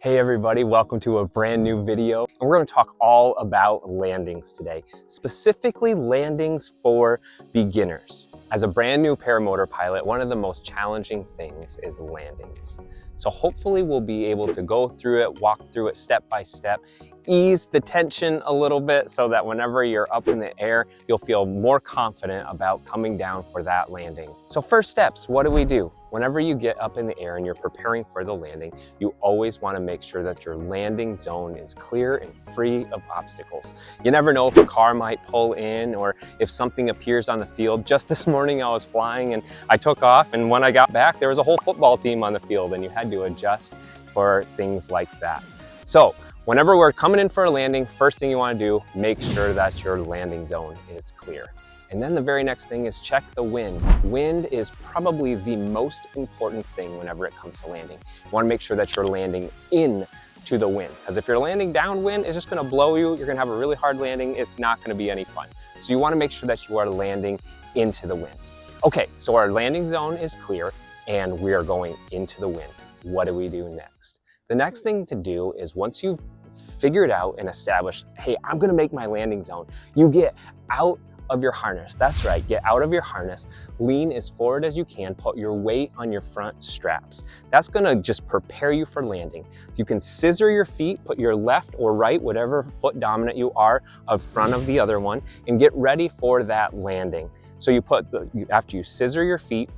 Hey everybody, welcome to a brand new video. And we're going to talk all about landings today, specifically landings for beginners. As a brand new paramotor pilot, one of the most challenging things is landings. So hopefully we'll be able to go through it, walk through it step by step, ease the tension a little bit so that whenever you're up in the air, you'll feel more confident about coming down for that landing. So first steps, what do? Whenever you get up in the air and you're preparing for the landing, you always want to make sure that your landing zone is clear and free of obstacles. You never know if a car might pull in or if something appears on the field. Just this morning I was flying and I took off, and when I got back there was a whole football team on the field, and you had to adjust for things like that. So whenever we're coming in for a landing, first thing you want to do, make sure that your landing zone is clear. And then the very next thing is check the wind. Wind is probably the most important thing whenever it comes to landing. You want to make sure that you're landing into the wind, because if you're landing downwind, it's just going to blow you. You're going to have a really hard landing. It's not going to be any fun. So you want to make sure that you are landing into the wind. Okay, so our landing zone is clear and we are going into the wind. What do we do next? The next thing to do is, once you've figured out and established, hey, I'm going to make my landing zone, you get out of your harness. That's right, get out of your harness, lean as forward as you can, put your weight on your front straps. That's gonna just prepare you for landing. You can scissor your feet, put your left or right, whatever foot dominant you are, in front of the other one, and get ready for that landing. So after you scissor your feet,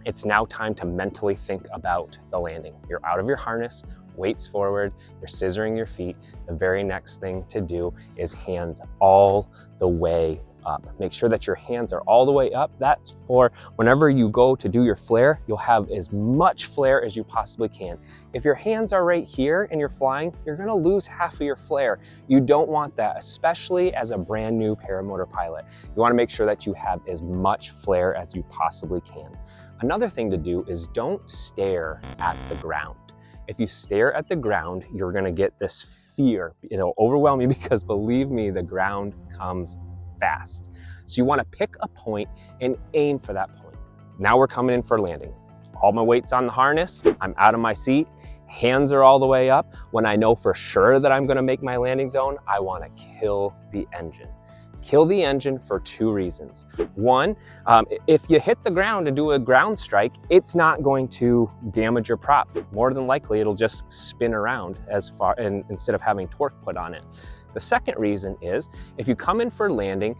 it's now time to mentally think about the landing. You're out of your harness, weights forward, you're scissoring your feet. The very next thing to do is hands all the way up. Make sure that your hands are all the way up. That's for whenever you go to do your flare, you'll have as much flare as you possibly can. If your hands are right here and you're flying, you're gonna lose half of your flare. You don't want that, especially as a brand new paramotor pilot. You wanna make sure that you have as much flare as you possibly can. Another thing to do is don't stare at the ground. If you stare at the ground, you're gonna get this fear. It'll overwhelm you, because believe me, the ground comes fast. So you want to pick a point and aim for that point. Now we're coming in for landing. All my weight's on the harness, I'm out of my seat, hands are all the way up. When I know for sure that I'm going to make my landing zone, I want to kill the engine. Kill the engine for two reasons. One, if you hit the ground and do a ground strike, it's not going to damage your prop. More than likely, it'll just spin around instead of having torque put on it. The second reason is, if you come in for landing,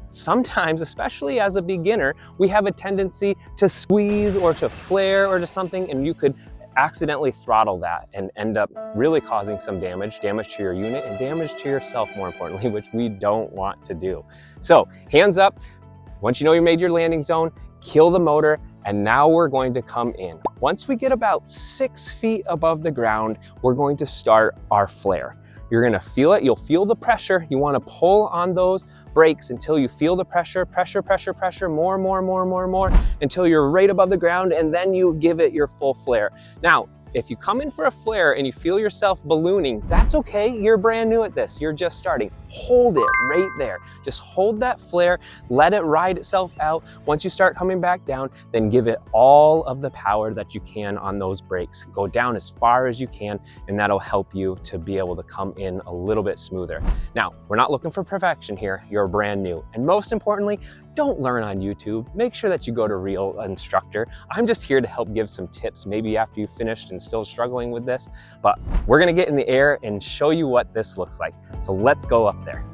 sometimes, especially as a beginner, we have a tendency to squeeze or to flare or to something, and you could accidentally throttle that and end up really causing some damage to your unit and damage to yourself, more importantly, which we don't want to do. So hands up. Once you know you made your landing zone, kill the motor, and now we're going to come in. Once we get about 6 feet above the ground, we're going to start our flare. You're gonna feel it, you'll feel the pressure. You wanna pull on those brakes until you feel the pressure, more, until you're right above the ground, and then you give it your full flare. Now, if you come in for a flare and you feel yourself ballooning, that's okay, you're brand new at this, you're just starting. Hold it right there. Just hold that flare, let it ride itself out. Once you start coming back down, then give it all of the power that you can on those brakes. Go down as far as you can, and that'll help you to be able to come in a little bit smoother. Now, we're not looking for perfection here, you're brand new. And most importantly, don't learn on YouTube. Make sure that you go to a real instructor. I'm just here to help give some tips, maybe after you've finished and still struggling with this, but we're gonna get in the air and show you what this looks like. So let's go up there.